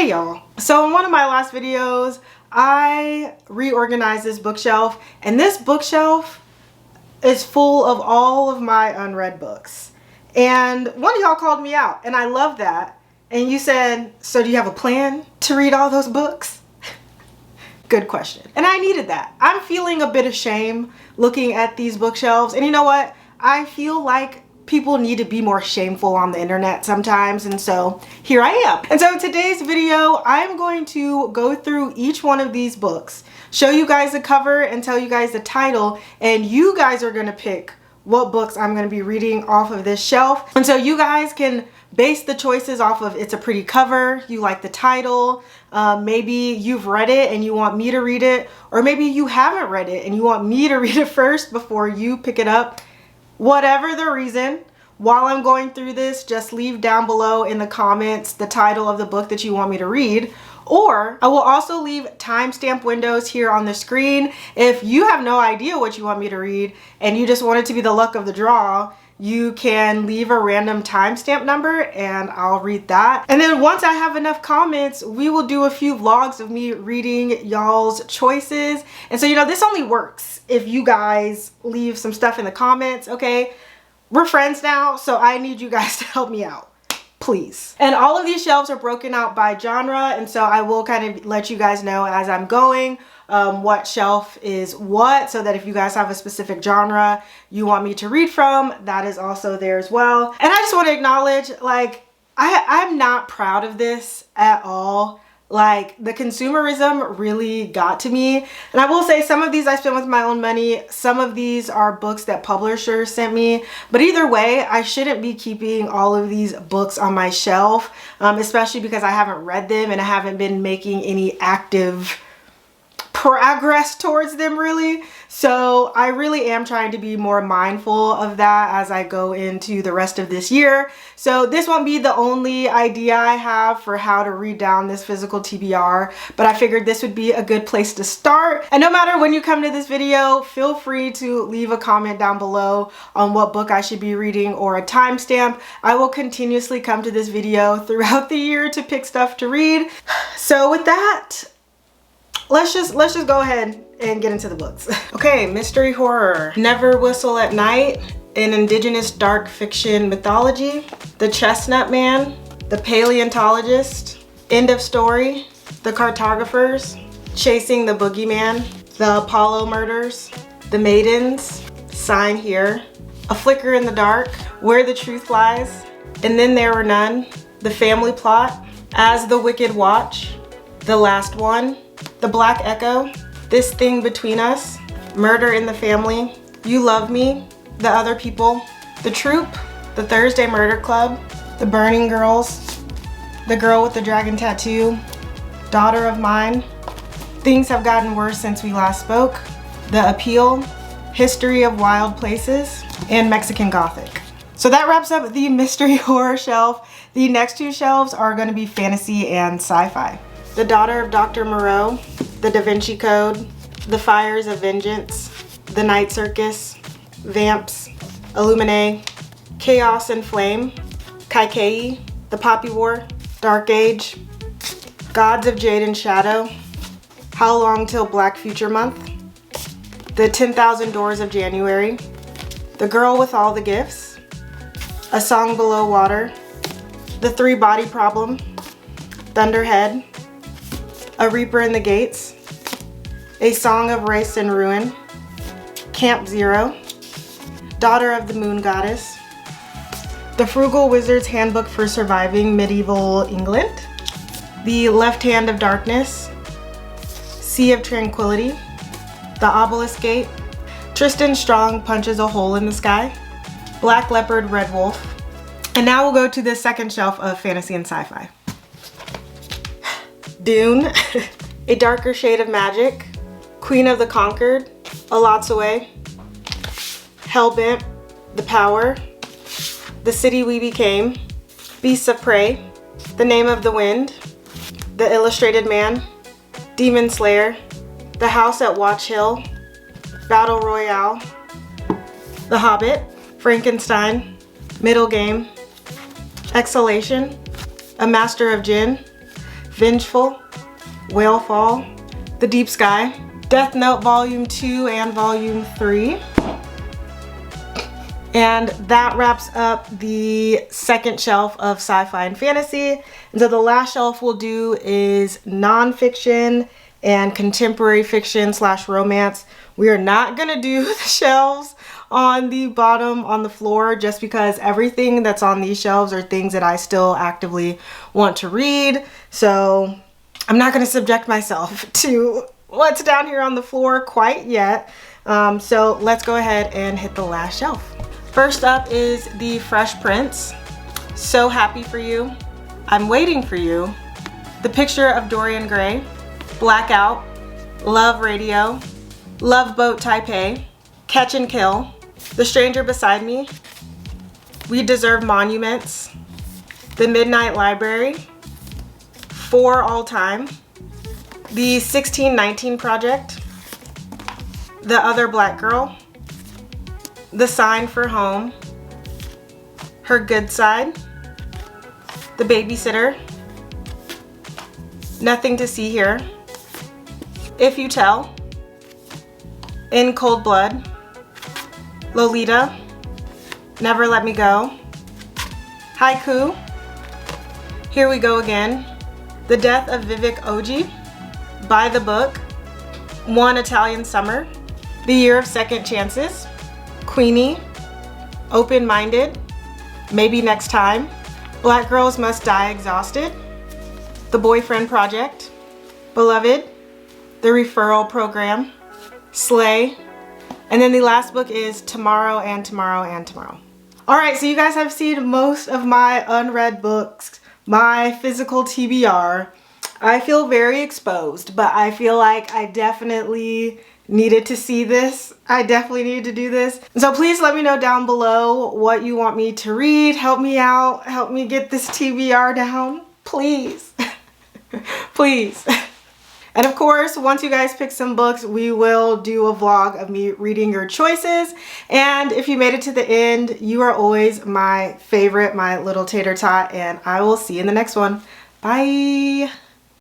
Hey y'all. So in one of my last videos, I reorganized this bookshelf, and this bookshelf is full of all of my unread books. And one of y'all called me out, and I love that. And you said, so do you have a plan to read all those books? Good question. And I needed that. I'm feeling a bit of shame looking at these bookshelves. And you know what? I feel like people need to be more shameful on the internet sometimes, and so here I am. And so today's video, I'm going to go through each one of these books, show you guys the cover and tell you guys the title, and you guys are gonna pick what books I'm gonna be reading off of this shelf. And so you guys can base the choices off of it's a pretty cover, you like the title, maybe you've read it and you want me to read it, or maybe you haven't read it and you want me to read it first before you pick it up. Whatever the reason, while I'm going through this, just leave down below in the comments the title of the book that you want me to read. Or I will also leave timestamp windows here on the screen. If you have no idea what you want me to read and you just want it to be the luck of the draw, you can leave a random timestamp number and I'll read that. And then once I have enough comments, we will do a few vlogs of me reading y'all's choices. And so, you know, this only works if you guys leave some stuff in the comments, okay? We're friends now, so I need you guys to help me out, please. And all of these shelves are broken out by genre, and so I will kind of let you guys know as I'm going what shelf is what, so that if you guys have a specific genre you want me to read from, that is also there as well. And I just want to acknowledge, like, I'm not proud of this at all. Like, the consumerism really got to me. And I will say some of these I spent with my own money. Some of these are books that publishers sent me. But either way, I shouldn't be keeping all of these books on my shelf, especially because I haven't read them and I haven't been making any active progress towards them really. So I really am trying to be more mindful of that as I go into the rest of this year. So this won't be the only idea I have for how to read down this physical TBR, but I figured this would be a good place to start. And no matter when you come to this video, feel free to leave a comment down below on what book I should be reading or a timestamp. I will continuously come to this video throughout the year to pick stuff to read. So with that, let's just go ahead and get into the books. Okay, mystery horror. Never Whistle at Night, an indigenous dark fiction mythology. The Chestnut Man, The Paleontologist, End of Story, The Cartographers, Chasing the Boogeyman, The Apollo Murders, The Maidens, Sign Here, A Flicker in the Dark, Where the Truth Lies, And Then There Were None, The Family Plot, As the Wicked Watch, The Last One, The Black Echo, This Thing Between Us, Murder in the Family, You Love Me, The Other People, The Troop, The Thursday Murder Club, The Burning Girls, The Girl with the Dragon Tattoo, Daughter of Mine, Things Have Gotten Worse Since We Last Spoke, The Appeal, History of Wild Places, and Mexican Gothic. So that wraps up the mystery horror shelf. The next two shelves are going to be fantasy and sci-fi. The Daughter of Dr. Moreau, The Da Vinci Code, The Fires of Vengeance, The Night Circus, Vamps, Illuminae, Chaos and Flame, Kaikei, The Poppy War, Dark Age, Gods of Jade and Shadow, How Long Till Black Future Month, The 10,000 Doors of January, The Girl with All the Gifts, A Song Below Water, The Three Body Problem, Thunderhead, A Reaper in the Gates, A Song of Race and Ruin, Camp Zero, Daughter of the Moon Goddess, The Frugal Wizard's Handbook for Surviving Medieval England, The Left Hand of Darkness, Sea of Tranquility, The Obelisk Gate, Tristan Strong Punches a Hole in the Sky, Black Leopard, Red Wolf. And now we'll go to the second shelf of fantasy and sci-fi. Dune, A Darker Shade of Magic, Queen of the Conquered, A Lot's Away, Hellbent, The Power, The City We Became, Beasts of Prey, The Name of the Wind, The Illustrated Man, Demon Slayer, The House at Watch Hill, Battle Royale, The Hobbit, Frankenstein, Middle Game, Exhalation, A Master of Jinn, Vengeful, Whalefall, The Deep Sky, Death Note Volume 2 and Volume 3. And that wraps up the second shelf of sci-fi and fantasy. And so the last shelf we'll do is nonfiction and contemporary fiction / romance. We are not gonna do the shelves on the bottom on the floor just because everything that's on these shelves are things that I still actively want to read. So I'm not gonna subject myself to what's down here on the floor quite yet. So let's go ahead and hit the last shelf. First up is the Fresh Prince, So Happy for You, I'm Waiting for You, The Picture of Dorian Gray, Blackout, Love Radio, Love Boat Taipei, Catch and Kill, The Stranger Beside Me, We Deserve Monuments, The Midnight Library, For All Time, The 1619 Project, The Other Black Girl, The Sign for Home, Her Good Side, The Babysitter, Nothing to See Here, If You Tell, In Cold Blood, Lolita, Never Let Me Go, Haiku, Here We Go Again, The Death of Vivek Oji, By the Book, One Italian Summer, The Year of Second Chances, Queenie, Open-Minded, Maybe Next Time, Black Girls Must Die Exhausted, The Boyfriend Project, Beloved, The Referral Program, Slay, and then the last book is Tomorrow and Tomorrow and Tomorrow. Alright, so you guys have seen most of my unread books, my physical TBR. I feel very exposed, but I feel like I definitely needed to see this. I definitely needed to do this. So please let me know down below what you want me to read. Help me out. Help me get this TBR down. Please. Please. And of course, once you guys pick some books, we will do a vlog of me reading your choices. And if you made it to the end, you are always my favorite, my little tater tot, and I will see you in the next one. Bye.